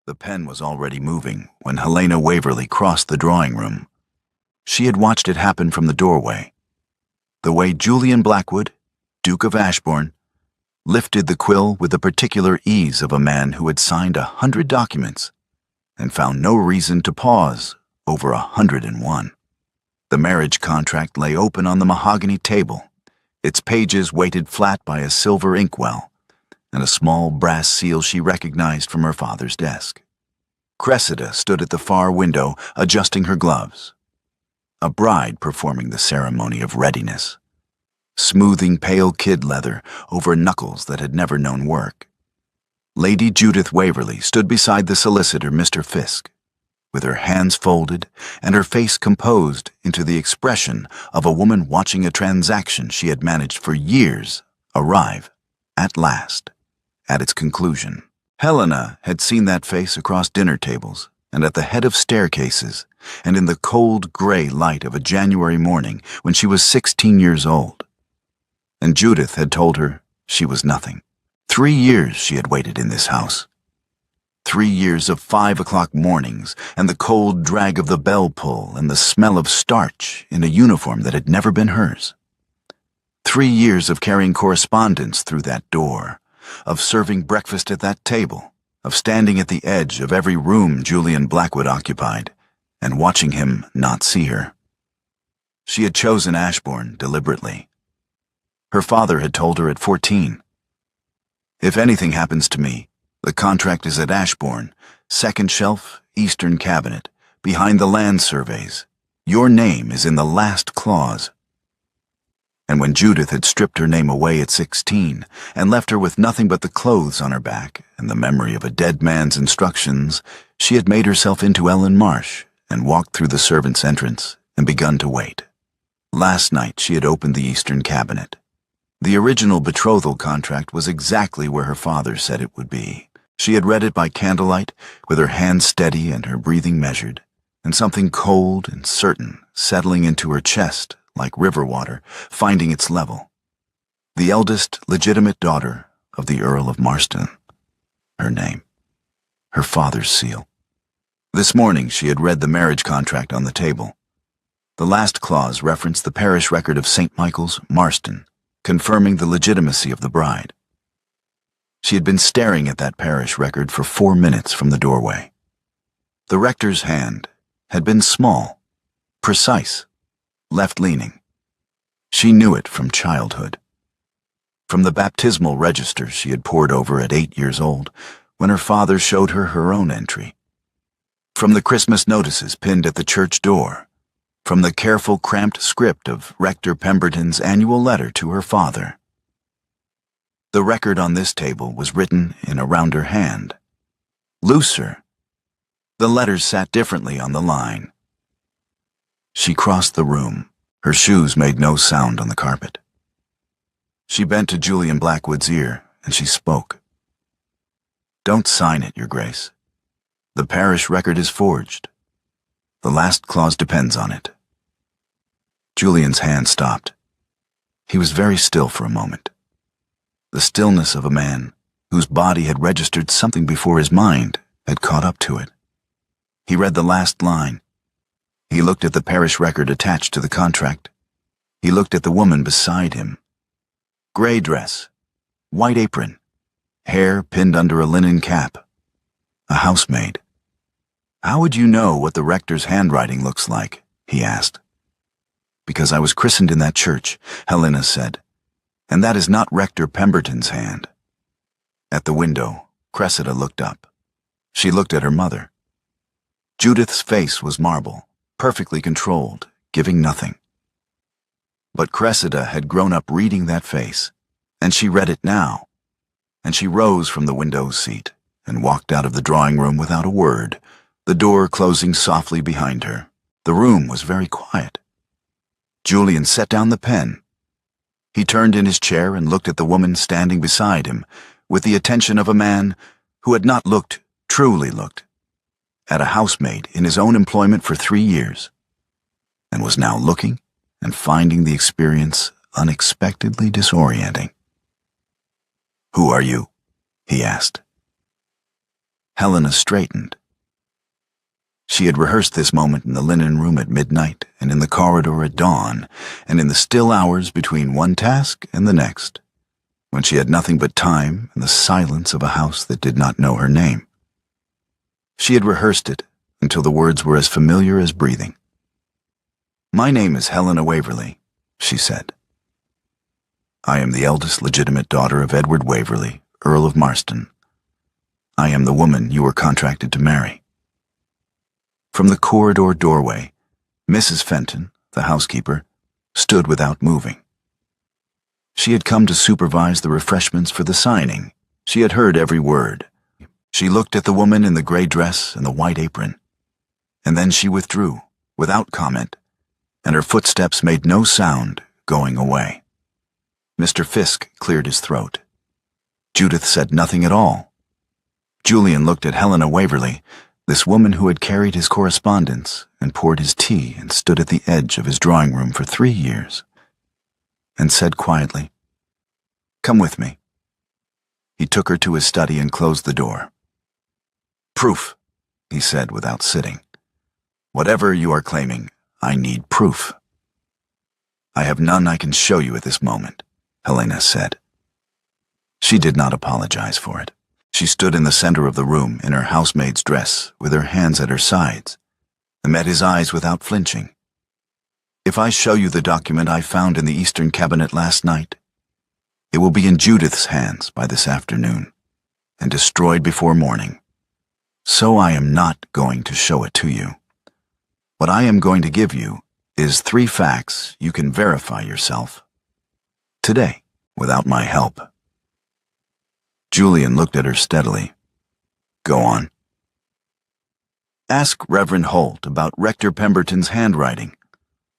The pen was already moving when Helena Waverley crossed the drawing room. She had watched it happen from the doorway. The way Julian Blackwood, Duke of Ashbourne, lifted the quill with the particular ease of a man who had signed 100 documents and found no reason to pause over 101. The marriage contract lay open on the mahogany table, its pages weighted flat by a silver inkwell, and a small brass seal she recognized from her father's desk. Cressida stood at the far window, adjusting her gloves. A bride performing the ceremony of readiness, smoothing pale kid leather over knuckles that had never known work. Lady Judith Waverley stood beside the solicitor, Mr. Fisk, with her hands folded and her face composed into the expression of a woman watching a transaction she had managed for years arrive, at last, at its conclusion. Helena had seen that face across dinner tables and at the head of staircases and in the cold gray light of a January morning when she was 16 years old. And Judith had told her she was nothing. 3 years she had waited in this house. 3 years of 5 o'clock mornings and the cold drag of the bell pull and the smell of starch in a uniform that had never been hers. 3 years of carrying correspondence through that door, of serving breakfast at that table, of standing at the edge of every room Julian Blackwood occupied, and watching him not see her. She had chosen Ashbourne deliberately. Her father had told her at 14, "If anything happens to me, the contract is at Ashbourne, second shelf, eastern cabinet, behind the land surveys. Your name is in the last clause." And when Judith had stripped her name away at 16 and left her with nothing but the clothes on her back and the memory of a dead man's instructions, she had made herself into Ellen Marsh and walked through the servants' entrance and begun to wait. Last night she had opened the eastern cabinet. The original betrothal contract was exactly where her father said it would be. She had read it by candlelight, with her hand steady and her breathing measured, and something cold and certain settling into her chest like river water, finding its level. The eldest legitimate daughter of the Earl of Marston. Her name. Her father's seal. This morning she had read the marriage contract on the table. The last clause referenced the parish record of St. Michael's, Marston, confirming the legitimacy of the bride. She had been staring at that parish record for 4 minutes from the doorway. The rector's hand had been small, precise, left-leaning. She knew it from childhood. From the baptismal register she had pored over at 8 years old, when her father showed her her own entry. From the Christmas notices pinned at the church door. From the careful, cramped script of Rector Pemberton's annual letter to her father. The record on this table was written in a rounder hand. Looser. The letters sat differently on the line. She crossed the room. Her shoes made no sound on the carpet. She bent to Julian Blackwood's ear, and she spoke. "Don't sign it, Your Grace. The parish record is forged. The last clause depends on it." Julian's hand stopped. He was very still for a moment. The stillness of a man whose body had registered something before his mind had caught up to it. He read the last line. He looked at the parish record attached to the contract. He looked at the woman beside him. Gray dress, white apron, hair pinned under a linen cap. A housemaid. "How would you know what the rector's handwriting looks like?" he asked. "Because I was christened in that church," Helena said, "and that is not Rector Pemberton's hand." At the window, Cressida looked up. She looked at her mother. Judith's face was marble, perfectly controlled, giving nothing. But Cressida had grown up reading that face, and she read it now, and she rose from the window seat and walked out of the drawing room without a word, the door closing softly behind her. The room was very quiet. Julian set down the pen. He turned in his chair and looked at the woman standing beside him with the attention of a man who had not looked, truly looked, at a housemaid in his own employment for 3 years, and was now looking and finding the experience unexpectedly disorienting. "Who are you?" he asked. Helena straightened. She had rehearsed this moment in the linen room at midnight, and in the corridor at dawn, and in the still hours between one task and the next, when she had nothing but time and the silence of a house that did not know her name. She had rehearsed it until the words were as familiar as breathing. "My name is Helena Waverley," she said. "I am the eldest legitimate daughter of Edward Waverley, Earl of Marston. I am the woman you were contracted to marry." From the corridor doorway, Mrs. Fenton, the housekeeper, stood without moving. She had come to supervise the refreshments for the signing. She had heard every word. She looked at the woman in the gray dress and the white apron, and then she withdrew, without comment, and her footsteps made no sound going away. Mr. Fisk cleared his throat. Judith said nothing at all. Julian looked at Helena Waverley, this woman who had carried his correspondence and poured his tea and stood at the edge of his drawing room for 3 years, and said quietly, "Come with me." He took her to his study and closed the door. "Proof," he said without sitting. "Whatever you are claiming, I need proof." "I have none I can show you at this moment," Helena said. She did not apologize for it. She stood in the center of the room in her housemaid's dress, with her hands at her sides, and met his eyes without flinching. "If I show you the document I found in the Eastern cabinet last night, it will be in Judith's hands by this afternoon, and destroyed before morning. So I am not going to show it to you. What I am going to give you is 3 facts you can verify yourself today, without my help." Julian looked at her steadily. "Go on." "Ask Reverend Holt about Rector Pemberton's handwriting.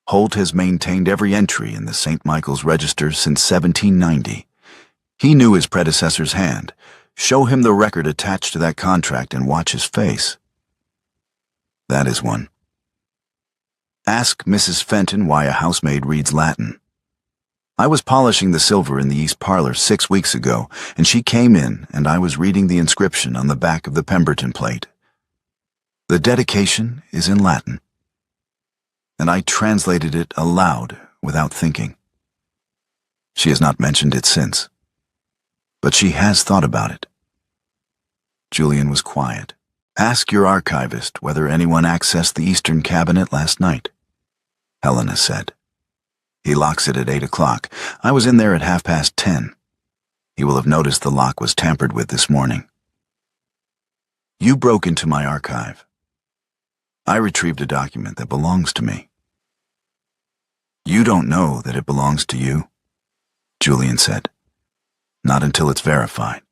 Holt has maintained every entry in the St. Michael's Register since 1790. He knew his predecessor's hand. Show him the record attached to that contract and watch his face." "That is one." "Ask Mrs. Fenton why a housemaid reads Latin. I was polishing the silver in the east parlor 6 weeks ago, and she came in, and I was reading the inscription on the back of the Pemberton plate. The dedication is in Latin, and I translated it aloud without thinking. She has not mentioned it since, but she has thought about it." Julian was quiet. "Ask your archivist whether anyone accessed the Eastern cabinet last night," Helena said. "He locks it at 8 o'clock. I was in there at 10:30. He will have noticed the lock was tampered with this morning." "You broke into my archive. I retrieved a document that belongs to me." "You don't know that it belongs to you," Julian said. "Not until it's verified."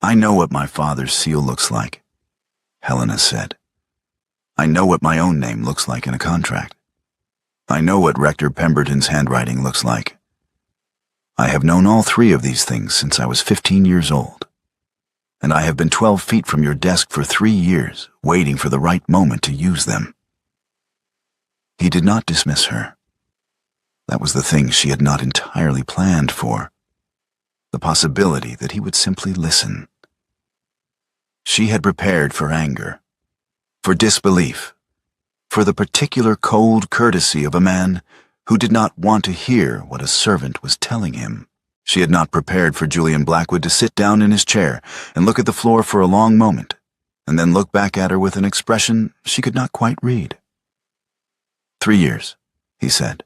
"I know what my father's seal looks like," Helena said. "I know what my own name looks like in a contract. I know what Rector Pemberton's handwriting looks like. I have known all 3 of these things since I was 15 years old, and I have been 12 feet from your desk for 3 years, waiting for the right moment to use them." He did not dismiss her. That was the thing she had not entirely planned for, the possibility that he would simply listen. She had prepared for anger, for disbelief, for the particular cold courtesy of a man who did not want to hear what a servant was telling him. She had not prepared for Julian Blackwood to sit down in his chair and look at the floor for a long moment, and then look back at her with an expression she could not quite read. 3 years, he said.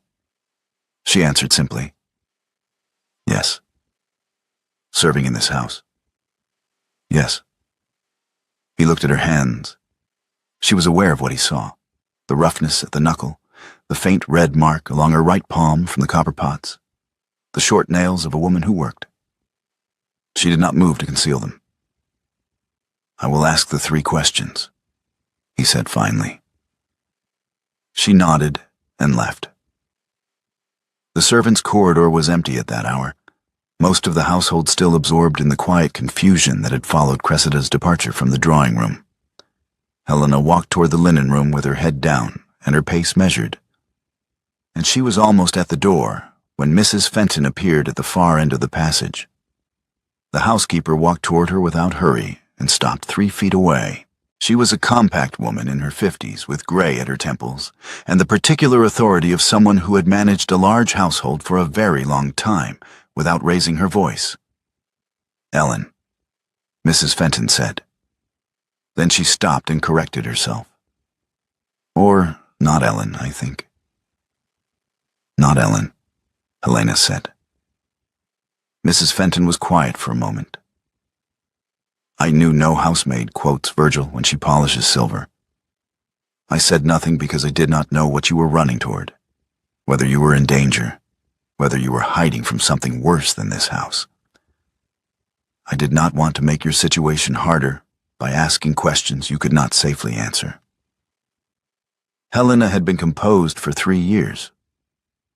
She answered simply, "Yes." "Serving in this house?" "Yes." He looked at her hands. She was aware of what he saw. The roughness at the knuckle, the faint red mark along her right palm from the copper pots, the short nails of a woman who worked. She did not move to conceal them. "I will ask the 3 questions," he said finally. She nodded and left. The servants' corridor was empty at that hour, most of the household still absorbed in the quiet confusion that had followed Cressida's departure from the drawing room. Helena walked toward the linen room with her head down and her pace measured, and she was almost at the door when Mrs. Fenton appeared at the far end of the passage. The housekeeper walked toward her without hurry and stopped 3 feet away. She was a compact woman in her 50s with gray at her temples, and the particular authority of someone who had managed a large household for a very long time without raising her voice. "Ellen," Mrs. Fenton said. Then she stopped and corrected herself. "Or not Ellen, I think." "Not Ellen," Helena said. Mrs. Fenton was quiet for a moment. "I knew no housemaid quotes Virgil when she polishes silver. I said nothing because I did not know what you were running toward, whether you were in danger, whether you were hiding from something worse than this house. I did not want to make your situation harder by asking questions you could not safely answer." Helena had been composed for 3 years.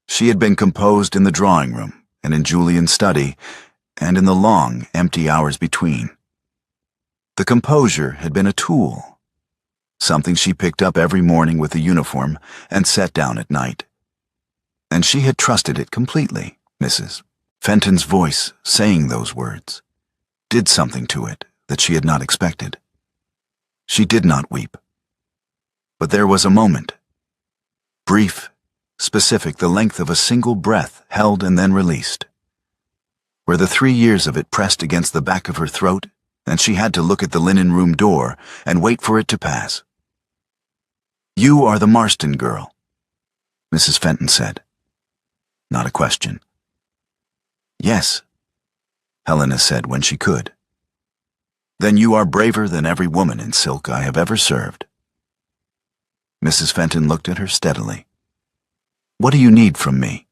She had been composed in the drawing room and in Julian's study and in the long, empty hours between. The composure had been a tool, something she picked up every morning with a uniform and set down at night. And she had trusted it completely. Mrs. Fenton's voice saying those words did something to it that she had not expected. She did not weep. But there was a moment, brief, specific, the length of a single breath held and then released, where the 3 years of it pressed against the back of her throat, and she had to look at the linen room door and wait for it to pass. "You are the Marston girl," Mrs. Fenton said. Not a question. "Yes," Helena said when she could. "Then you are braver than every woman in silk I have ever served." Mrs. Fenton looked at her steadily. "What do you need from me?"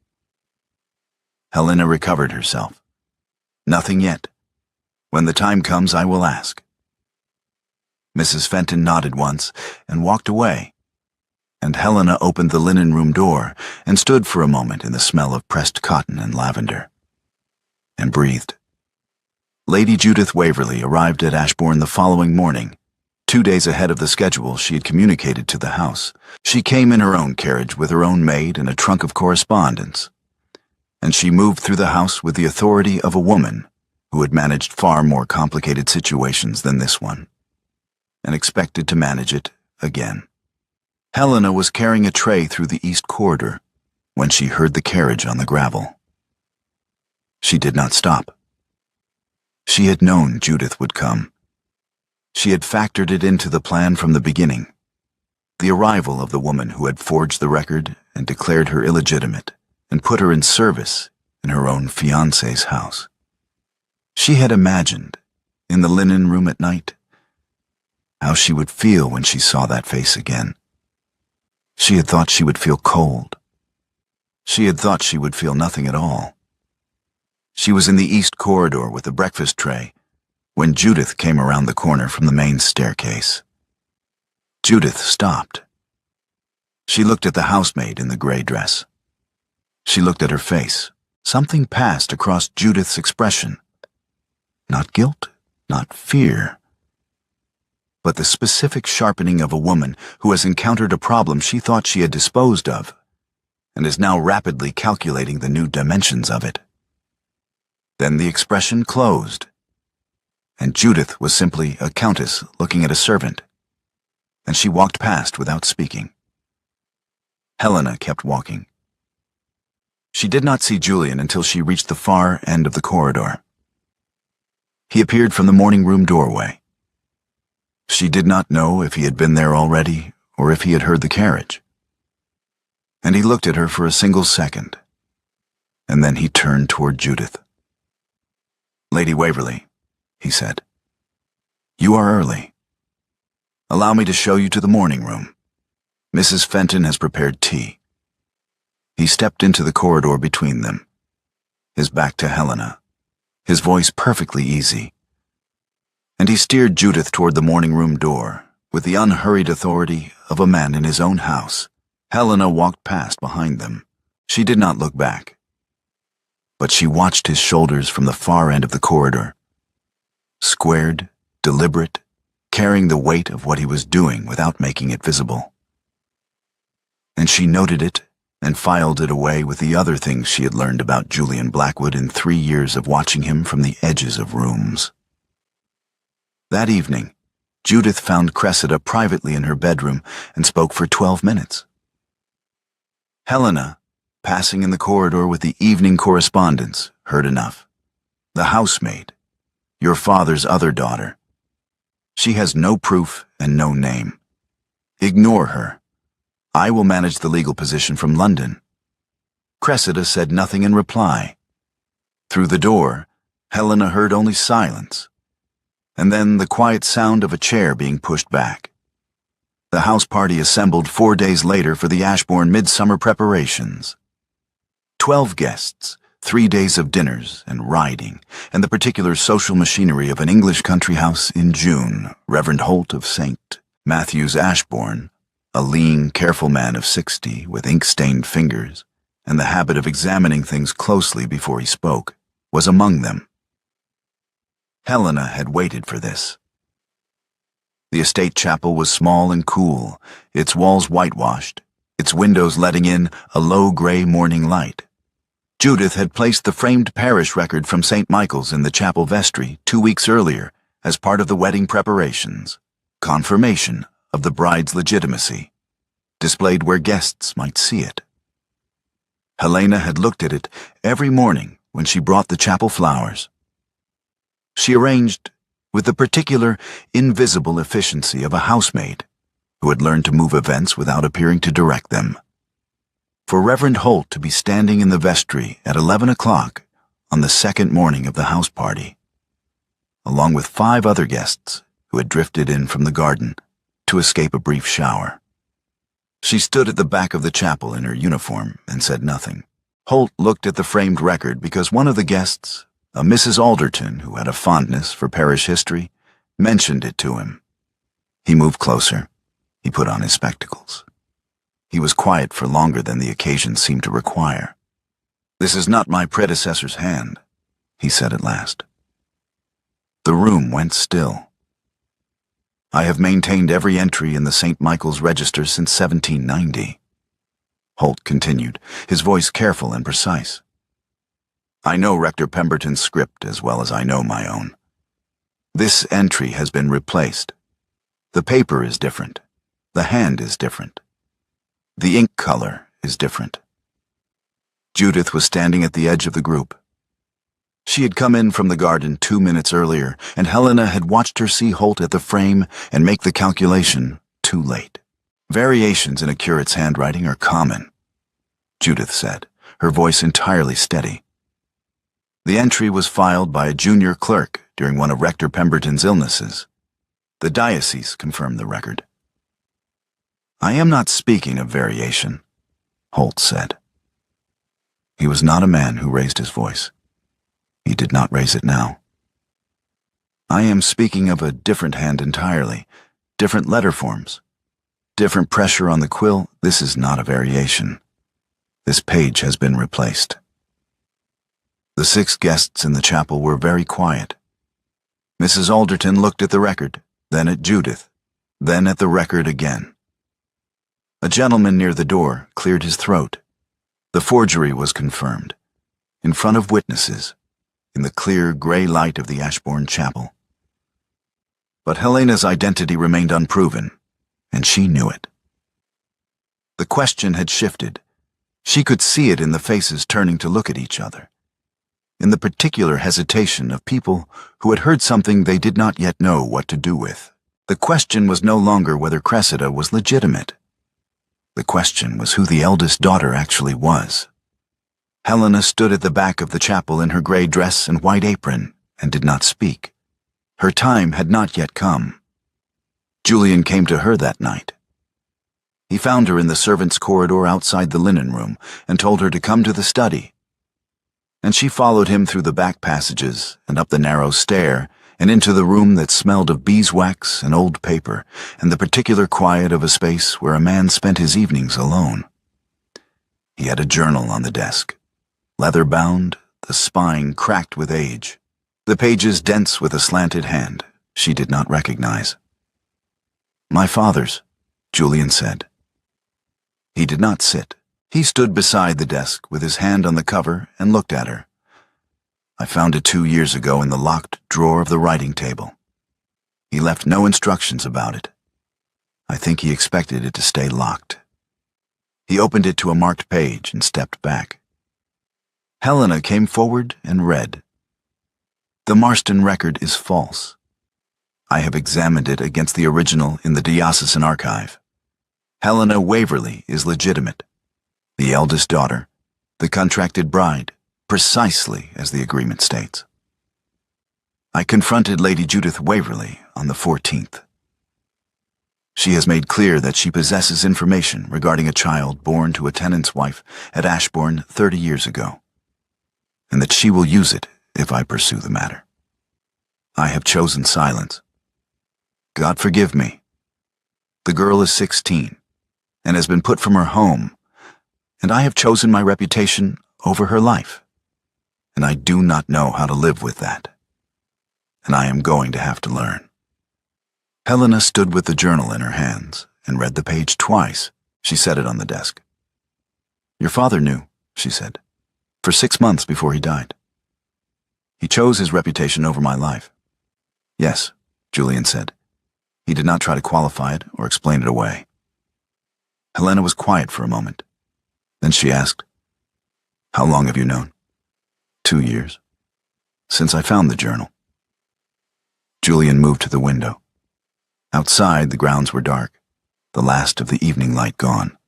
Helena recovered herself. "Nothing yet. When the time comes, I will ask." Mrs. Fenton nodded once and walked away, and Helena opened the linen room door and stood for a moment in the smell of pressed cotton and lavender, and breathed. Lady Judith Waverley arrived at Ashbourne the following morning, 2 days ahead of the schedule she had communicated to the house. She came in her own carriage with her own maid and a trunk of correspondence, and she moved through the house with the authority of a woman who had managed far more complicated situations than this one, and expected to manage it again. Helena was carrying a tray through the east corridor when she heard the carriage on the gravel. She did not stop. She had known Judith would come. She had factored it into the plan from the beginning, the arrival of the woman who had forged the record and declared her illegitimate and put her in service in her own fiancé's house. She had imagined, in the linen room at night, how she would feel when she saw that face again. She had thought she would feel cold. She had thought she would feel nothing at all. She was in the east corridor with the breakfast tray when Judith came around the corner from the main staircase. Judith stopped. She looked at the housemaid in the gray dress. She looked at her face. Something passed across Judith's expression. Not guilt, not fear, but the specific sharpening of a woman who has encountered a problem she thought she had disposed of, and is now rapidly calculating the new dimensions of it. Then the expression closed, and Judith was simply a countess looking at a servant, and she walked past without speaking. Helena kept walking. She did not see Julian until she reached the far end of the corridor. He appeared from the morning room doorway. She did not know if he had been there already or if he had heard the carriage. And he looked at her for a single second, and then he turned toward Judith. "Lady Waverley," he said, "you are early. Allow me to show you to the morning room. Mrs. Fenton has prepared tea." He stepped into the corridor between them, his back to Helena, his voice perfectly easy, and he steered Judith toward the morning room door with the unhurried authority of a man in his own house. Helena walked past behind them. She did not look back, but she watched his shoulders from the far end of the corridor, squared, deliberate, carrying the weight of what he was doing without making it visible. And she noted it and filed it away with the other things she had learned about Julian Blackwood in 3 years of watching him from the edges of rooms. That evening, Judith found Cressida privately in her bedroom and spoke for 12 minutes. Helena, passing in the corridor with the evening correspondence, heard enough. The housemaid, your father's other daughter. She has no proof and no name. Ignore her. I will manage the legal position from London. Cressida said nothing in reply. Through the door, Helena heard only silence, and then the quiet sound of a chair being pushed back. The house party assembled 4 days later for the Ashbourne midsummer preparations. 12 guests, 3 days of dinners and riding, and the particular social machinery of an English country house in June. Reverend Holt of St. Matthew's, Ashbourne, a lean, careful man of 60 with ink-stained fingers and the habit of examining things closely before he spoke, was among them. Helena had waited for this. The estate chapel was small and cool, its walls whitewashed, its windows letting in a low gray morning light. Judith had placed the framed parish record from St. Michael's in the chapel vestry 2 weeks earlier as part of the wedding preparations, confirmation of the bride's legitimacy, displayed where guests might see it. Helena had looked at it every morning when she brought the chapel flowers. She arranged with the particular, invisible efficiency of a housemaid who had learned to move events without appearing to direct them, for Reverend Holt to be standing in the vestry at 11 o'clock on the second morning of the house party, along with 5 other guests who had drifted in from the garden to escape a brief shower. She stood at the back of the chapel in her uniform and said nothing. Holt looked at the framed record because one of the guests, a Mrs. Alderton who had a fondness for parish history, mentioned it to him. He moved closer. He put on his spectacles. He was quiet for longer than the occasion seemed to require. "This is not my predecessor's hand," he said at last. The room went still. "I have maintained every entry in the St. Michael's Register since 1790. Holt continued, his voice careful and precise. "I know Rector Pemberton's script as well as I know my own. This entry has been replaced. The paper is different. The hand is different. The ink color is different." Judith was standing at the edge of the group. She had come in from the garden 2 minutes earlier, and Helena had watched her see Holt at the frame and make the calculation too late. "Variations in a curate's handwriting are common," Judith said, her voice entirely steady. "The entry was filed by a junior clerk during one of Rector Pemberton's illnesses. The diocese confirmed the record." "I am not speaking of variation," Holt said. He was not a man who raised his voice. He did not raise it now. "I am speaking of a different hand entirely, different letter forms, different pressure on the quill. This is not a variation. This page has been replaced." The 6 guests in the chapel were very quiet. Mrs. Alderton looked at the record, then at Judith, then at the record again. A gentleman near the door cleared his throat. The forgery was confirmed, in front of witnesses, in the clear gray light of the Ashbourne chapel. But Helena's identity remained unproven, and she knew it. The question had shifted. She could see it in the faces turning to look at each other, in the particular hesitation of people who had heard something they did not yet know what to do with. The question was no longer whether Cressida was legitimate. The question was who the eldest daughter actually was. Helena stood at the back of the chapel in her gray dress and white apron and did not speak. Her time had not yet come. Julian came to her that night. He found her in the servants' corridor outside the linen room and told her to come to the study. And she followed him through the back passages and up the narrow stair and into the room that smelled of beeswax and old paper and the particular quiet of a space where a man spent his evenings alone. He had a journal on the desk, leather-bound, the spine cracked with age, the pages dense with a slanted hand she did not recognize. "My father's," Julian said. He did not sit. He stood beside the desk with his hand on the cover and looked at her. "I found it 2 years ago in the locked drawer of the writing table." He left no instructions about it. I think he expected it to stay locked. He opened it to a marked page and stepped back. Helena came forward and read, "The Marston record is false. I have examined it against the original in the diocesan archive. Helena Waverley is legitimate, the eldest daughter, the contracted bride, precisely as the agreement states. I confronted Lady Judith Waverley on the 14th. She has made clear that she possesses information regarding a child born to a tenant's wife at Ashbourne 30 years ago, and that she will use it if I pursue the matter. I have chosen silence. God forgive me. The girl is 16 and has been put from her home, and I have chosen my reputation over her life, and I do not know how to live with that, and I am going to have to learn." Helena stood with the journal in her hands and read the page twice. She set it on the desk. "Your father knew," she said, "for 6 months before he died. He chose his reputation over my life." "Yes," Julian said. He did not try to qualify it or explain it away. Helena was quiet for a moment. Then she asked, "How long have you known?" "2 years. Since I found the journal." Julian moved to the window. Outside, the grounds were dark, the last of the evening light gone.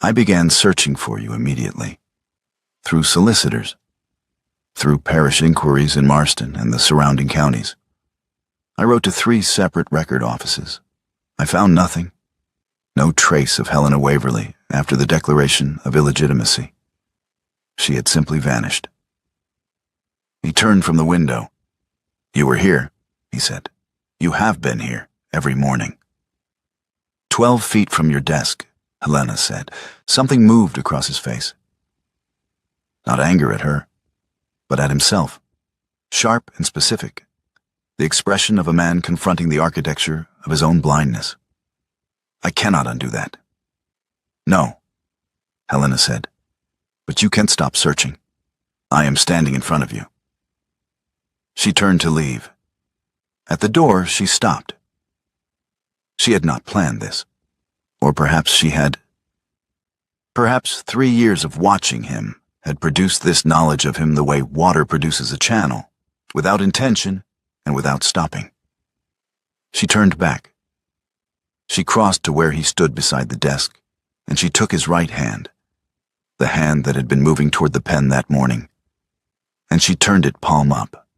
"I began searching for you immediately, through solicitors, through parish inquiries in Marston and the surrounding counties. I wrote to 3 separate record offices. I found nothing, no trace of Helena Waverley after the declaration of illegitimacy. She had simply vanished." He turned from the window. "You were here," he said. "You have been here every morning." 12 feet from your desk," Helena said. Something moved across his face. Not anger at her, but at himself, sharp and specific, the expression of a man confronting the architecture of his own blindness. "I cannot undo that." "No," Helena said, "but you can't stop searching. I am standing in front of you." She turned to leave. At the door, she stopped. She had not planned this. Or perhaps she had. Perhaps 3 years of watching him had produced this knowledge of him the way water produces a channel, without intention and without stopping. She turned back. She crossed to where he stood beside the desk, and she took his right hand, the hand that had been moving toward the pen that morning, and she turned it palm up.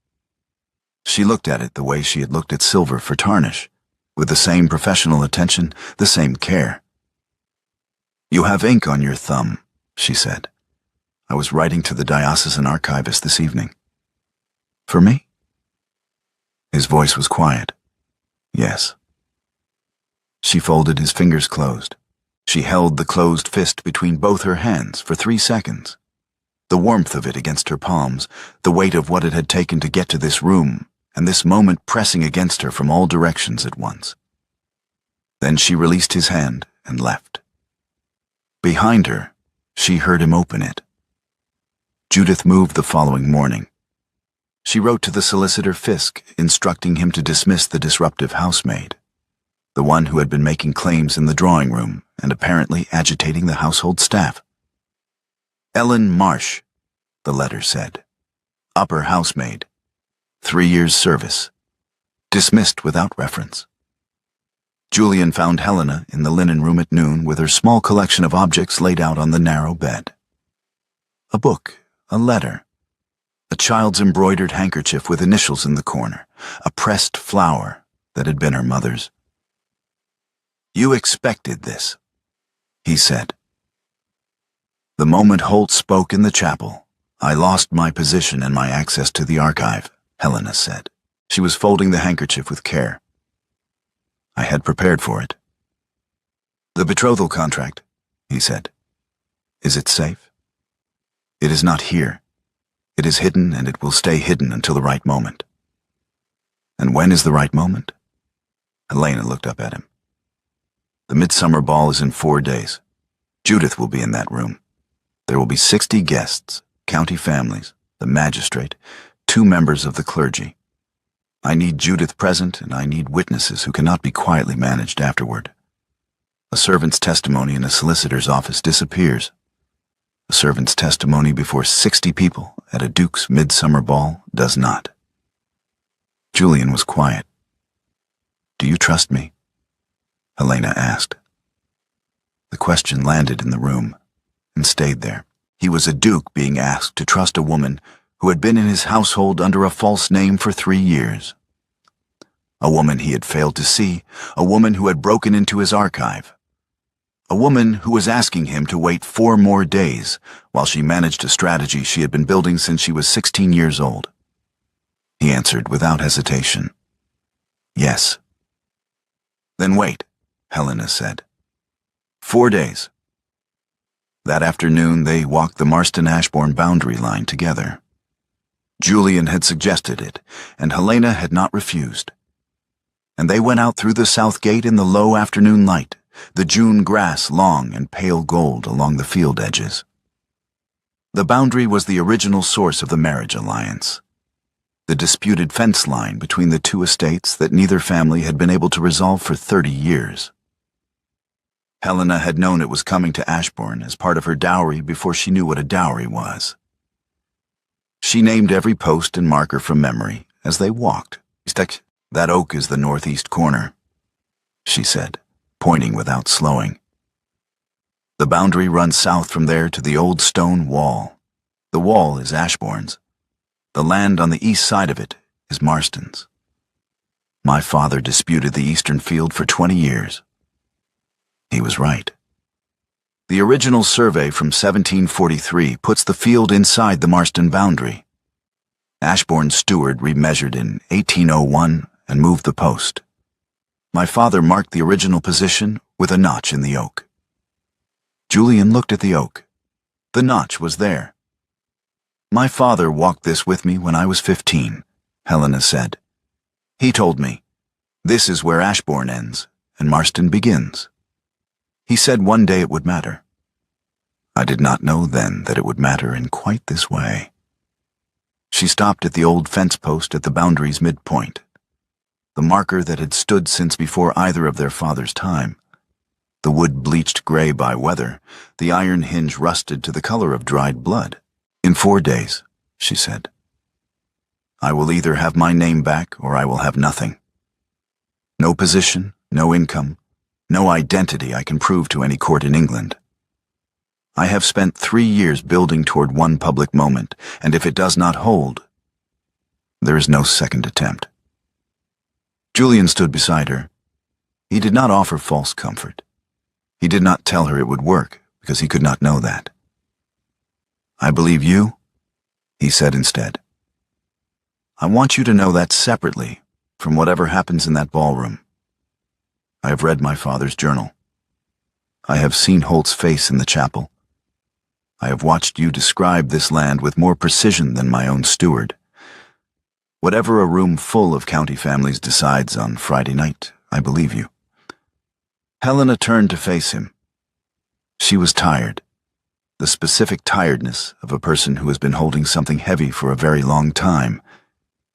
She looked at it the way she had looked at silver for tarnish, with the same professional attention, the same care. "You have ink on your thumb," she said. "I was writing to the diocesan archivist this evening." "For me?" His voice was quiet. "Yes." She folded his fingers closed. She held the closed fist between both her hands for 3 seconds. The warmth of it against her palms, the weight of what it had taken to get to this room, and this moment pressing against her from all directions at once. Then she released his hand and left. Behind her, she heard him open it. Judith moved the following morning. She wrote to the solicitor Fisk, instructing him to dismiss the disruptive housemaid, the one who had been making claims in the drawing room and apparently agitating the household staff. "Ellen Marsh," the letter said. "Upper housemaid. 3 years' service. Dismissed without reference." Julian found Helena in the linen room at noon with her small collection of objects laid out on the narrow bed. A book, a letter, a child's embroidered handkerchief with initials in the corner, a pressed flower that had been her mother's. "You expected this," he said. "The moment Holt spoke in the chapel, I lost my position and my access to the archive," Helena said. She was folding the handkerchief with care. "I had prepared for it." "The betrothal contract," he said. "Is it safe?" "It is not here. It is hidden, and it will stay hidden until the right moment." "And when is the right moment?" Helena looked up at him. "The midsummer ball is in 4 days. Judith will be in that room. There will be 60 guests, county families, the magistrate, 2 members of the clergy. I need Judith present, and I need witnesses who cannot be quietly managed afterward. A servant's testimony in a solicitor's office disappears. A servant's testimony before 60 people at a duke's midsummer ball does not. Julian was quiet. "Do you trust me?" Helena asked. The question landed in the room and stayed there. He was a duke being asked to trust a woman who had been in his household under a false name for 3 years. A woman he had failed to see, a woman who had broken into his archive. A woman who was asking him to wait 4 more days while she managed a strategy she had been building since she was 16 years old. He answered without hesitation, "Yes." "Then wait," Helena said. 4 days. That afternoon they walked the Marston-Ashbourne boundary line together. Julian had suggested it, and Helena had not refused. And they went out through the south gate in the low afternoon light, the June grass long and pale gold along the field edges. The boundary was the original source of the marriage alliance. The disputed fence line between the 2 estates that neither family had been able to resolve for 30 years. Helena had known it was coming to Ashbourne as part of her dowry before she knew what a dowry was. She named every post and marker from memory as they walked. "That oak is the northeast corner," she said, pointing without slowing. "The boundary runs south from there to the old stone wall. The wall is Ashbourne's. The land on the east side of it is Marston's. My father disputed the eastern field for 20 years. He was right. The original survey from 1743 puts the field inside the Marston boundary. Ashbourne's steward remeasured in 1801 and moved the post. My father marked the original position with a notch in the oak." Julian looked at the oak. The notch was there. "My father walked this with me when I was 15, Helena said. "He told me, this is where Ashbourne ends and Marston begins. He said one day it would matter. I did not know then that it would matter in quite this way." She stopped at the old fence post at the boundary's midpoint, the marker that had stood since before either of their father's time. The wood bleached gray by weather, the iron hinge rusted to the color of dried blood. "In 4 days," she said. "I will either have my name back or I will have nothing. No position, no income, no identity I can prove to any court in England. I have spent 3 years building toward one public moment, and if it does not hold, there is no second attempt." Julian stood beside her. He did not offer false comfort. He did not tell her it would work, because he could not know that. "I believe you," he said instead. "I want you to know that separately from whatever happens in that ballroom. I have read my father's journal. I have seen Holt's face in the chapel. I have watched you describe this land with more precision than my own steward. Whatever a room full of county families decides on Friday night, I believe you." Helena turned to face him. She was tired, the specific tiredness of a person who has been holding something heavy for a very long time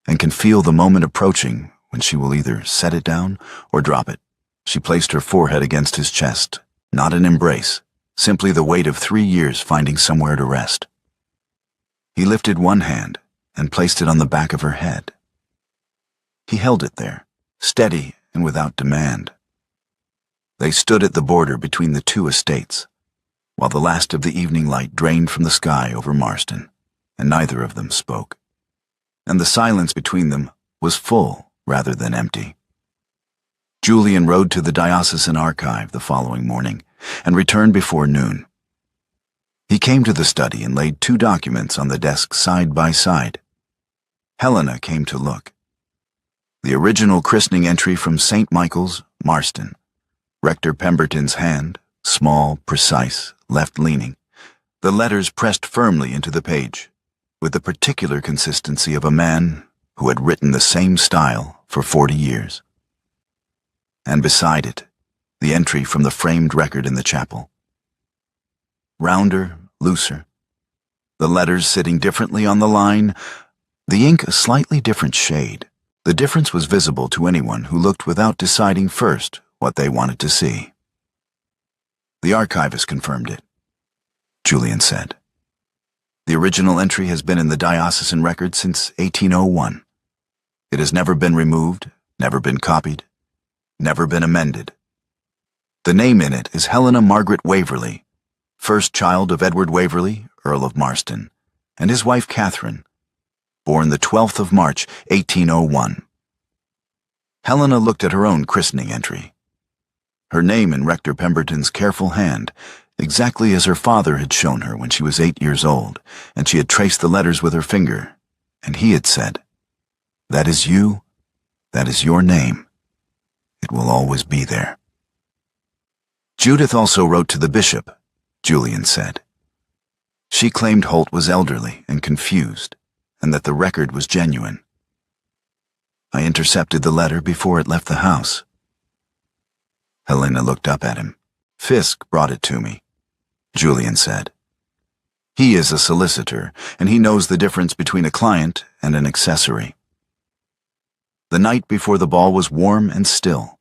and can feel the moment approaching when she will either set it down or drop it. She placed her forehead against his chest, not an embrace, simply the weight of 3 years finding somewhere to rest. He lifted one hand and placed it on the back of her head. He held it there, steady and without demand. They stood at the border between the 2 estates, while the last of the evening light drained from the sky over Marston, and neither of them spoke. And the silence between them was full rather than empty. Julian rode to the diocesan archive the following morning and returned before noon. He came to the study and laid 2 documents on the desk side by side. Helena came to look. The original christening entry from St. Michael's, Marston. Rector Pemberton's hand, small, precise, left-leaning. The letters pressed firmly into the page, with the particular consistency of a man who had written the same style for 40 years. And beside it, the entry from the framed record in the chapel. Rounder, looser. The letters sitting differently on the line, the ink a slightly different shade. The difference was visible to anyone who looked without deciding first what they wanted to see. The archivist confirmed it, Julian said. The original entry has been in the diocesan record since 1801. It has never been removed, never been copied, never been amended. The name in it is Helena Margaret Waverley, first child of Edward Waverley, Earl of Marston, and his wife Catherine, born the 12th of March, 1801. Helena looked at her own christening entry. Her name in Rector Pemberton's careful hand, exactly as her father had shown her when she was 8 years old, and she had traced the letters with her finger, and he had said, "That is you, that is your name. It will always be there." Judith also wrote to the bishop, Julian said. She claimed Holt was elderly and confused, and that the record was genuine. I intercepted the letter before it left the house. Helena looked up at him. Fisk brought it to me, Julian said. He is a solicitor, and he knows the difference between a client and an accessory. The night before the ball was warm and still,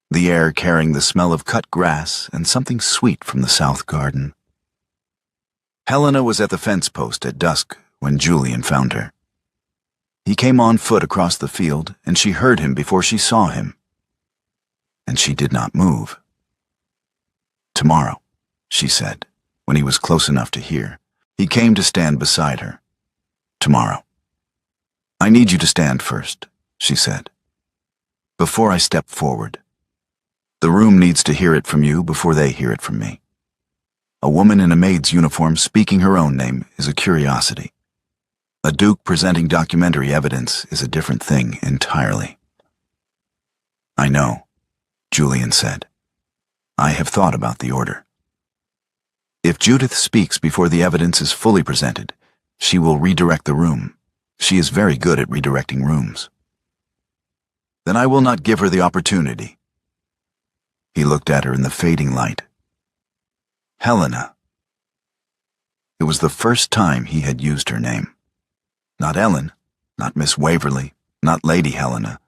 the air carrying the smell of cut grass and something sweet from the south garden. Helena was at the fence post at dusk when Julian found her. He came on foot across the field, and she heard him before she saw him. And she did not move. "Tomorrow," she said, when he was close enough to hear. He came to stand beside her. "Tomorrow." "I need you to stand first," she said, "before I step forward. The room needs to hear it from you before they hear it from me. A woman in a maid's uniform speaking her own name is a curiosity. A duke presenting documentary evidence is a different thing entirely." "I know," Julian said. "I have thought about the order. If Judith speaks before the evidence is fully presented, she will redirect the room. She is very good at redirecting rooms. Then I will not give her the opportunity." He looked at her in the fading light. Helena. It was the first time he had used her name. Not Ellen, not Miss Waverley, not Lady Helena,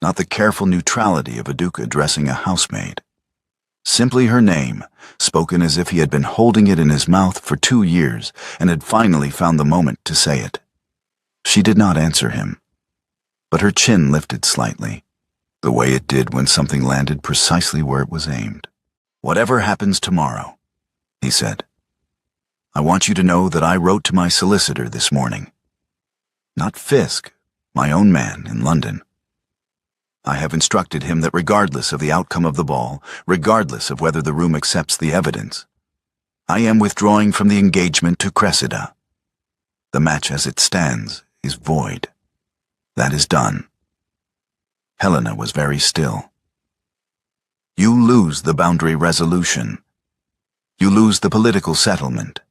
not the careful neutrality of a duke addressing a housemaid. Simply her name, spoken as if he had been holding it in his mouth for 2 years and had finally found the moment to say it. She did not answer him, but her chin lifted slightly, the way it did when something landed precisely where it was aimed. "Whatever happens tomorrow," he said, "I want you to know that I wrote to my solicitor this morning. Not Fisk, my own man in London. I have instructed him that regardless of the outcome of the ball, regardless of whether the room accepts the evidence, I am withdrawing from the engagement to Cressida. The match as it stands is void. That is done." Helena was very still. "You lose the boundary resolution. You lose the political settlement.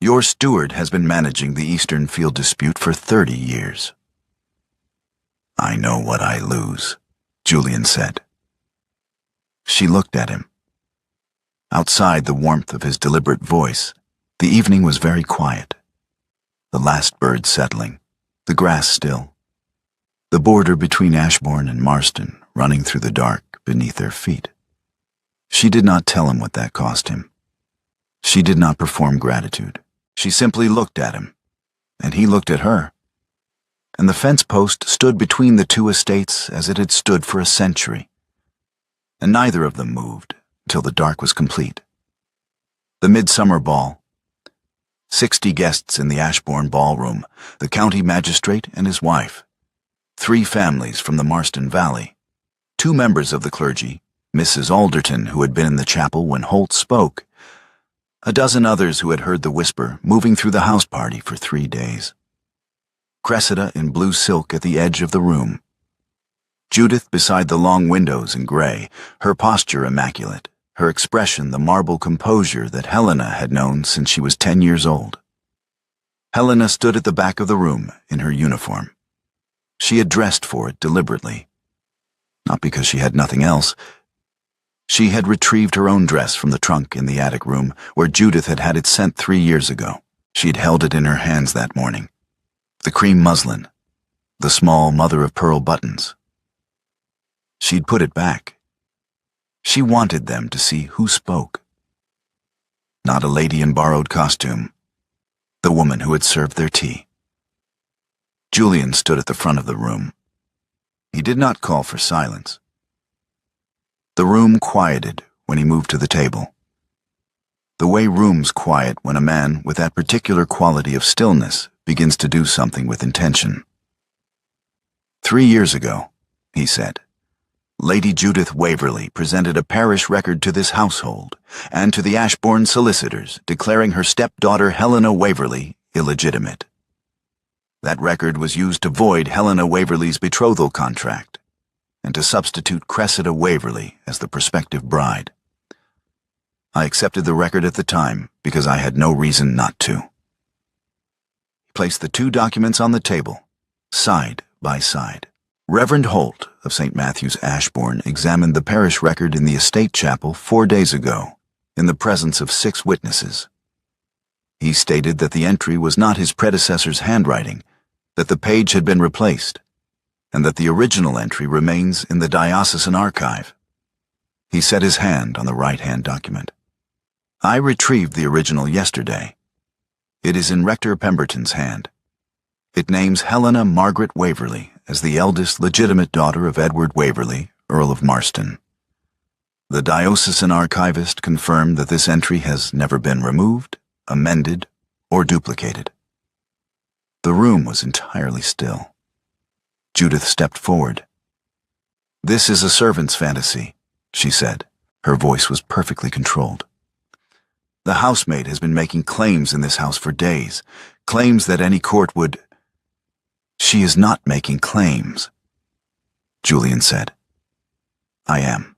Your steward has been managing the Eastern Field dispute for 30 years. "I know what I lose," Julian said. She looked at him. Outside the warmth of his deliberate voice, the evening was very quiet. The last bird settling, the grass still, the border between Ashbourne and Marston running through the dark beneath their feet. She did not tell him what that cost him. She did not perform gratitude. She simply looked at him, and he looked at her. And the fence post stood between the two estates as it had stood for a century. And neither of them moved till the dark was complete. The midsummer ball. 60 guests in the Ashbourne ballroom, the county magistrate and his wife, 3 families from the Marston Valley, 2 members of the clergy, Mrs. Alderton, who had been in the chapel when Holt spoke, a dozen others who had heard the whisper moving through the house party for 3 days. Cressida in blue silk at the edge of the room. Judith beside the long windows in gray, her posture immaculate, her expression the marble composure that Helena had known since she was 10 years old. Helena stood at the back of the room in her uniform. She had dressed for it deliberately. Not because she had nothing else. She had retrieved her own dress from the trunk in the attic room where Judith had had it sent 3 years ago. She had held it in her hands that morning. The cream muslin, the small mother-of-pearl buttons. She'd put it back. She wanted them to see who spoke. Not a lady in borrowed costume, the woman who had served their tea. Julian stood at the front of the room. He did not call for silence. The room quieted when he moved to the table. The way rooms quiet when a man with that particular quality of stillness begins to do something with intention. 3 years ago, he said, Lady Judith Waverley presented a parish record to this household and to the Ashbourne solicitors declaring her stepdaughter Helena Waverley illegitimate. That record was used to void Helena Waverley's betrothal contract and to substitute Cressida Waverley as the prospective bride. I accepted the record at the time because I had no reason not to. He placed the 2 documents on the table, side by side. Reverend Holt of St. Matthew's, Ashbourne, examined the parish record in the estate chapel 4 days ago, in the presence of 6 witnesses. He stated that the entry was not his predecessor's handwriting, that the page had been replaced, and that the original entry remains in the diocesan archive. He set his hand on the right-hand document. I retrieved the original yesterday. It is in Rector Pemberton's hand. It names Helena Margaret Waverley as the eldest legitimate daughter of Edward Waverley, Earl of Marston. The diocesan archivist confirmed that this entry has never been removed, amended, or duplicated. The room was entirely still. Judith stepped forward. "This is a servant's fantasy," she said. Her voice was perfectly controlled. "The housemaid has been making claims in this house for days, claims that any court would—" "She is not making claims," Julian said. "I am."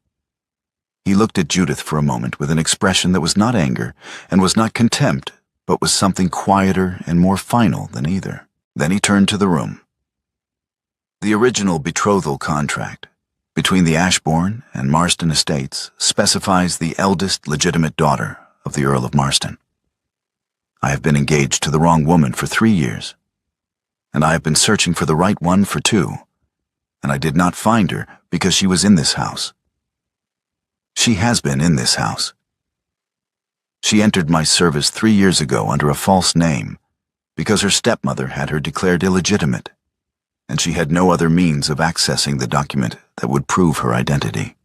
He looked at Judith for a moment with an expression that was not anger and was not contempt, but was something quieter and more final than either. Then he turned to the room. The original betrothal contract between the Ashbourne and Marston estates specifies the eldest legitimate daughter of the Earl of Marston. I have been engaged to the wrong woman for 3 years, and I have been searching for the right one for 2, and I did not find her because she was in this house. She has been in this house. She entered my service 3 years ago under a false name because her stepmother had her declared illegitimate, and she had no other means of accessing the document that would prove her identity.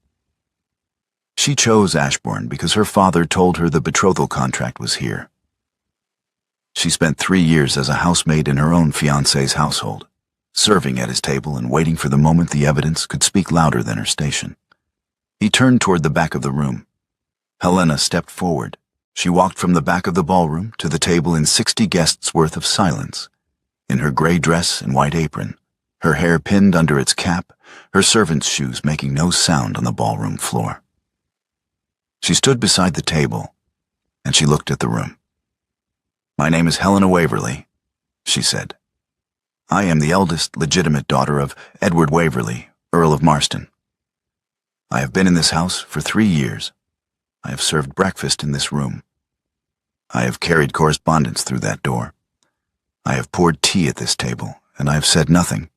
She chose Ashbourne because her father told her the betrothal contract was here. She spent 3 years as a housemaid in her own fiancé's household, serving at his table and waiting for the moment the evidence could speak louder than her station. He turned toward the back of the room. Helena stepped forward. She walked from the back of the ballroom to the table in 60 guests' worth of silence, in her gray dress and white apron, her hair pinned under its cap, her servant's shoes making no sound on the ballroom floor. She stood beside the table, and she looked at the room. "My name is Helena Waverley," she said. "I am the eldest legitimate daughter of Edward Waverley, Earl of Marston. I have been in this house for 3 years. I have served breakfast in this room. I have carried correspondence through that door. I have poured tea at this table, and I have said nothing.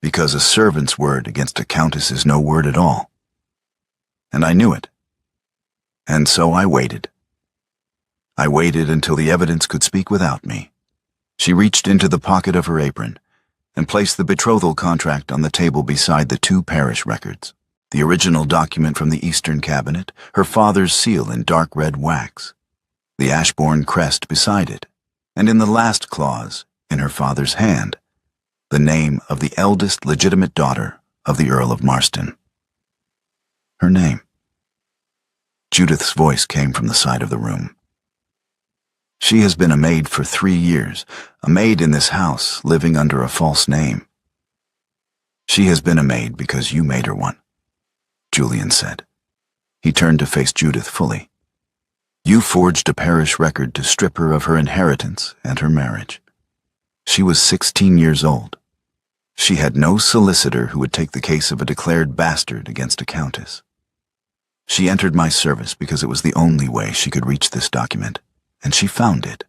Because a servant's word against a countess is no word at all. And I knew it. And so I waited. I waited until the evidence could speak without me." She reached into the pocket of her apron and placed the betrothal contract on the table beside the 2 parish records, the original document from the Eastern Cabinet, her father's seal in dark red wax, the Ashbourne crest beside it, and in the last clause, in her father's hand, the name of the eldest legitimate daughter of the Earl of Marston. Her name. Judith's voice came from the side of the room. "She has been a maid for 3 years, a maid in this house, living under a false name. She has been a maid because you made her one," Julian said. He turned to face Judith fully. "You forged a parish record to strip her of her inheritance and her marriage. She was 16 years old. She had no solicitor who would take the case of a declared bastard against a countess. She entered my service because it was the only way she could reach this document, and she found it,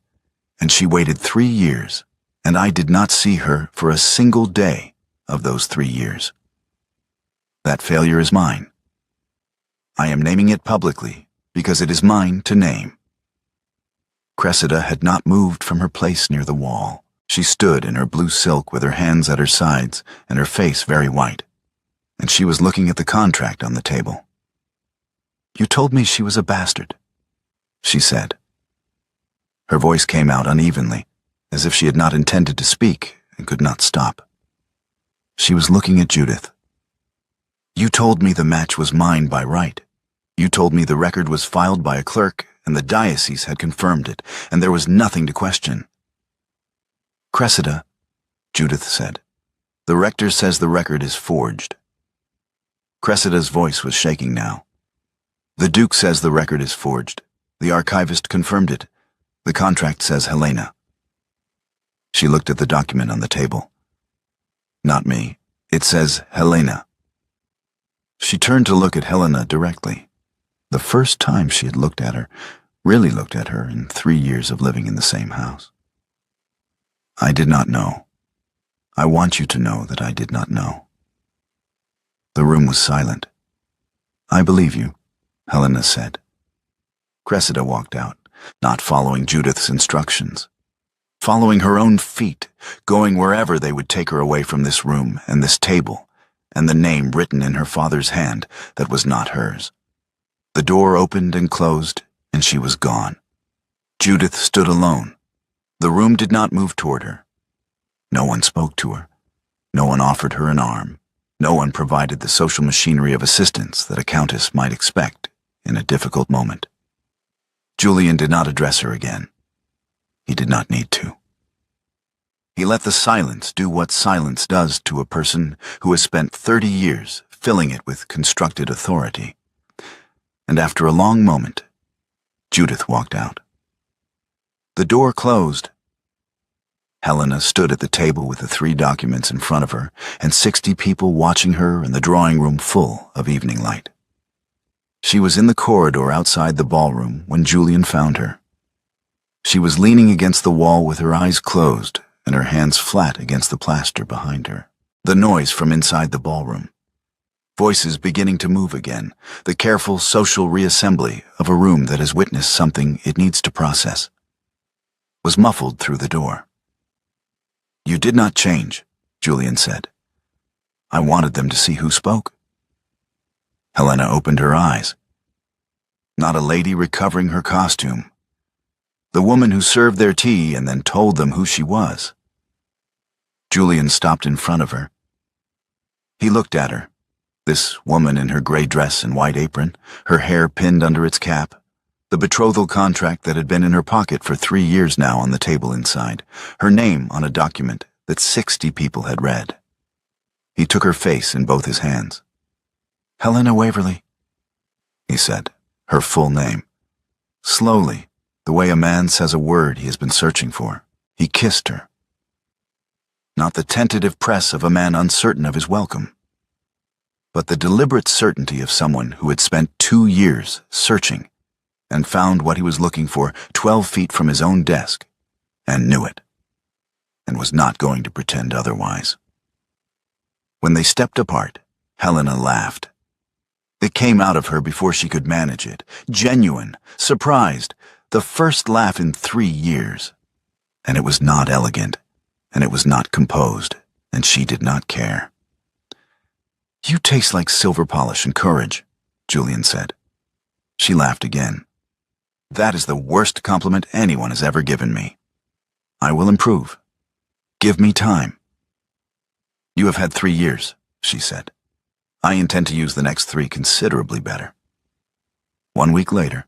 and she waited 3 years, and I did not see her for a single day of those 3 years. That failure is mine. I am naming it publicly because it is mine to name. Cressida had not moved from her place near the wall. She stood in her blue silk with her hands at her sides and her face very white, and she was looking at the contract on the table. "You told me she was a bastard," she said. Her voice came out unevenly, as if she had not intended to speak and could not stop. She was looking at Judith. "You told me the match was mine by right. You told me the record was filed by a clerk and the diocese had confirmed it, and there was nothing to question." "Cressida," Judith said, "the rector says the record is forged." Cressida's voice was shaking now. "The Duke says the record is forged. The archivist confirmed it. The contract says Helena." She looked at the document on the table. "Not me. It says Helena." She turned to look at Helena directly. The first time she had looked at her, really looked at her in 3 years of living in the same house. "I did not know. I want you to know that I did not know." The room was silent. "I believe you," Helena said. Cressida walked out, not following Judith's instructions, following her own feet, going wherever they would take her away from this room and this table, and the name written in her father's hand that was not hers. The door opened and closed, and she was gone. Judith stood alone. The room did not move toward her. No one spoke to her. No one offered her an arm. No one provided the social machinery of assistance that a countess might expect in a difficult moment. Julian did not address her again. He did not need to. He let the silence do what silence does to a person who has spent 30 years filling it with constructed authority. And after a long moment, Judith walked out. The door closed. Helena stood at the table with the 3 documents in front of her and 60 people watching her in the drawing room full of evening light. She was in the corridor outside the ballroom when Julian found her. She was leaning against the wall with her eyes closed and her hands flat against the plaster behind her. The noise from inside the ballroom. Voices beginning to move again, the careful social reassembly of a room that has witnessed something it needs to process, was muffled through the door. "You did not change," Julian said. "I wanted them to see who spoke." Helena opened her eyes. Not a lady recovering her costume. The woman who served their tea and then told them who she was. Julian stopped in front of her. He looked at her. This woman in her gray dress and white apron, her hair pinned under its cap, the betrothal contract that had been in her pocket for 3 years now on the table inside, her name on a document that 60 people had read. He took her face in both his hands. "Helena Waverley," he said, her full name. Slowly, the way a man says a word he has been searching for, he kissed her. Not the tentative press of a man uncertain of his welcome, but the deliberate certainty of someone who had spent 2 years searching and found what he was looking for 12 feet from his own desk, and knew it, and was not going to pretend otherwise. When they stepped apart, Helena laughed. It came out of her before she could manage it, genuine, surprised, the first laugh in 3 years. And it was not elegant, and it was not composed, and she did not care. "You taste like silver polish and courage," Julian said. She laughed again. "That is the worst compliment anyone has ever given me. I will improve. Give me time." "You have had 3 years," she said. "I intend to use the next 3 considerably better." 1 week later,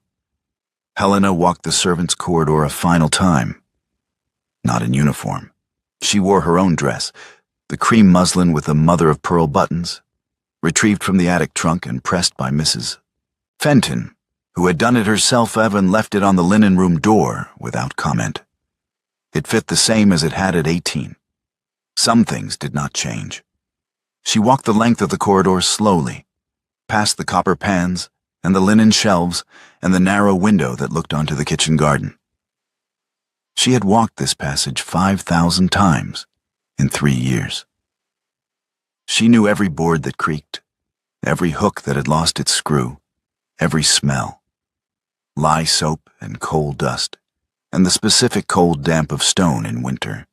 Helena walked the servants' corridor a final time. Not in uniform. She wore her own dress, the cream muslin with the mother-of-pearl buttons, retrieved from the attic trunk and pressed by Mrs. Fenton, who had done it herself and left it on the linen room door without comment. It fit the same as it had at 18. Some things did not change. She walked the length of the corridor slowly, past the copper pans and the linen shelves and the narrow window that looked onto the kitchen garden. She had walked this passage 5,000 times in 3 years. She knew every board that creaked, every hook that had lost its screw, every smell. Lye soap and coal dust, and the specific cold damp of stone in winter.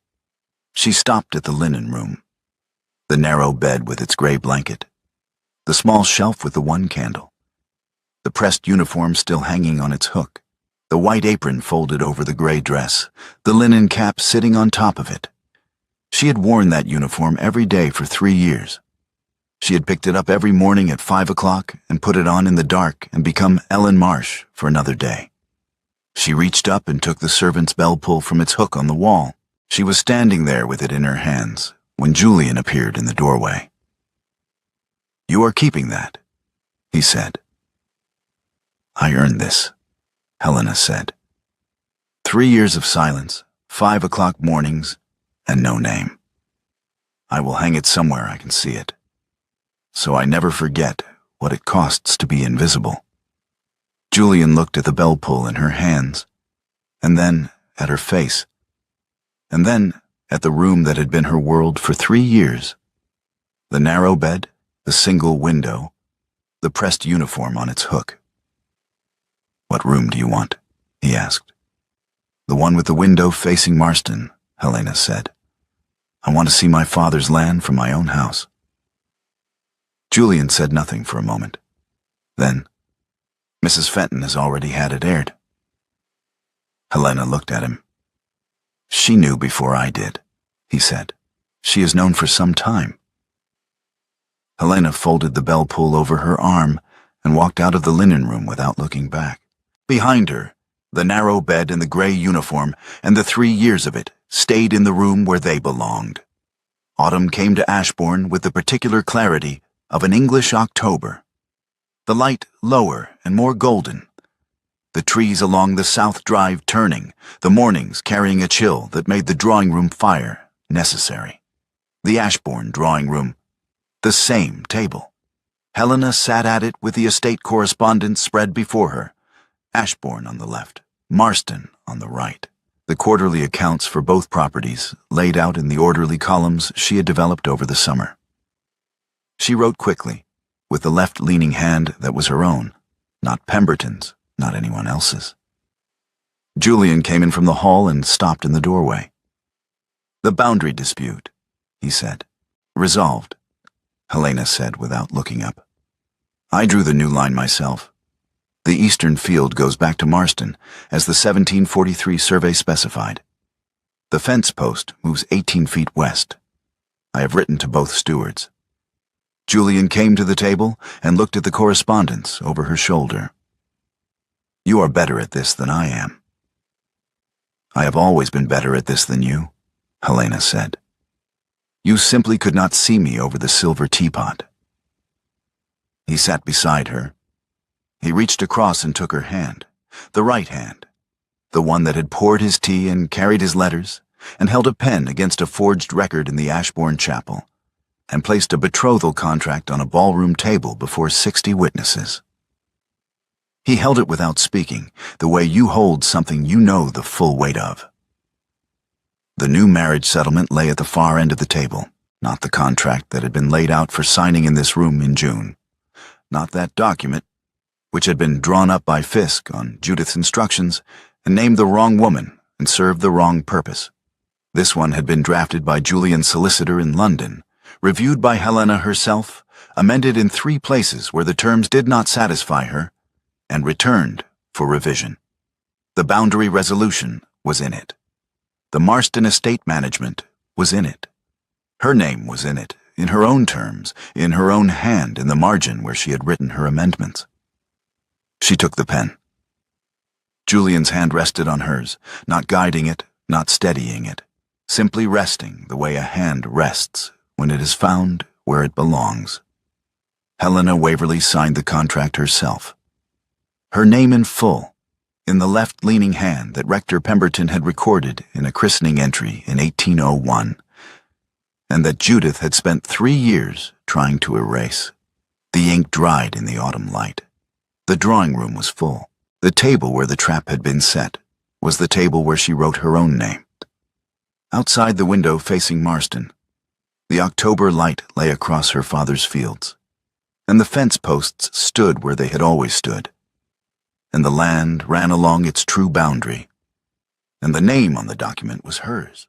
She stopped at the linen room, the narrow bed with its gray blanket, the small shelf with the one candle, the pressed uniform still hanging on its hook, the white apron folded over the gray dress, the linen cap sitting on top of it. She had worn that uniform every day for 3 years. She had picked it up every morning at 5 o'clock and put it on in the dark and become Ellen Marsh for another day. She reached up and took the servant's bell pull from its hook on the wall. She was standing there with it in her hands when Julian appeared in the doorway. "You are keeping that," he said. "I earned this," Helena said. 3 years of silence, 5 o'clock mornings, and no name. I will hang it somewhere I can see it, so I never forget what it costs to be invisible. Julian looked at the bell pull in her hands, and then at her face, and then at the room that had been her world for 3 years. The narrow bed, the single window, the pressed uniform on its hook. "What room do you want?" he asked. "The one with the window facing Marston," Helena said. "I want to see my father's land from my own house." Julian said nothing for a moment. Then, "Mrs. Fenton has already had it aired." Helena looked at him. "She knew before I did," he said. "She has known for some time." Helena folded the bell pull over her arm and walked out of the linen room without looking back. Behind her, the narrow bed and the gray uniform and the 3 years of it stayed in the room where they belonged. Autumn came to Ashbourne with the particular clarity of an English October. The light lower and more golden. The trees along the south drive turning, the mornings carrying a chill that made the drawing room fire necessary. The Ashbourne drawing room, the same table. Helena sat at it with the estate correspondence spread before her. Ashbourne on the left, Marston on the right. The quarterly accounts for both properties laid out in the orderly columns she had developed over the summer. She wrote quickly, with the left-leaning hand that was her own, not Pemberton's, not anyone else's. Julian came in from the hall and stopped in the doorway. "The boundary dispute," he said. "Resolved," Helena said without looking up. "I drew the new line myself. The eastern field goes back to Marston, as the 1743 survey specified. The fence post moves 18 feet west. I have written to both stewards." Julian came to the table and looked at the correspondence over her shoulder. "You are better at this than I am." "I have always been better at this than you," Helena said. "You simply could not see me over the silver teapot." He sat beside her. He reached across and took her hand, the right hand, the one that had poured his tea and carried his letters, and held a pen against a forged record in the Ashbourne chapel, and placed a betrothal contract on a ballroom table before 60 witnesses. He held it without speaking, the way you hold something you know the full weight of. The new marriage settlement lay at the far end of the table, not the contract that had been laid out for signing in this room in June, not that document, which had been drawn up by Fisk on Judith's instructions and named the wrong woman and served the wrong purpose. This one had been drafted by Julian's solicitor in London, reviewed by Helena herself, amended in 3 places where the terms did not satisfy her, and returned for revision. The boundary resolution was in it. The Marston estate management was in it. Her name was in it, in her own terms, in her own hand in the margin where she had written her amendments. She took the pen. Julian's hand rested on hers, not guiding it, not steadying it, simply resting the way a hand rests when it is found where it belongs. Helena Waverley signed the contract herself. Her name in full, in the left-leaning hand that Rector Pemberton had recorded in a christening entry in 1801, and that Judith had spent 3 years trying to erase. The ink dried in the autumn light. The drawing room was full. The table where the trap had been set was the table where she wrote her own name. Outside the window facing Marston, the October light lay across her father's fields, and the fence posts stood where they had always stood, and the land ran along its true boundary, and the name on the document was hers.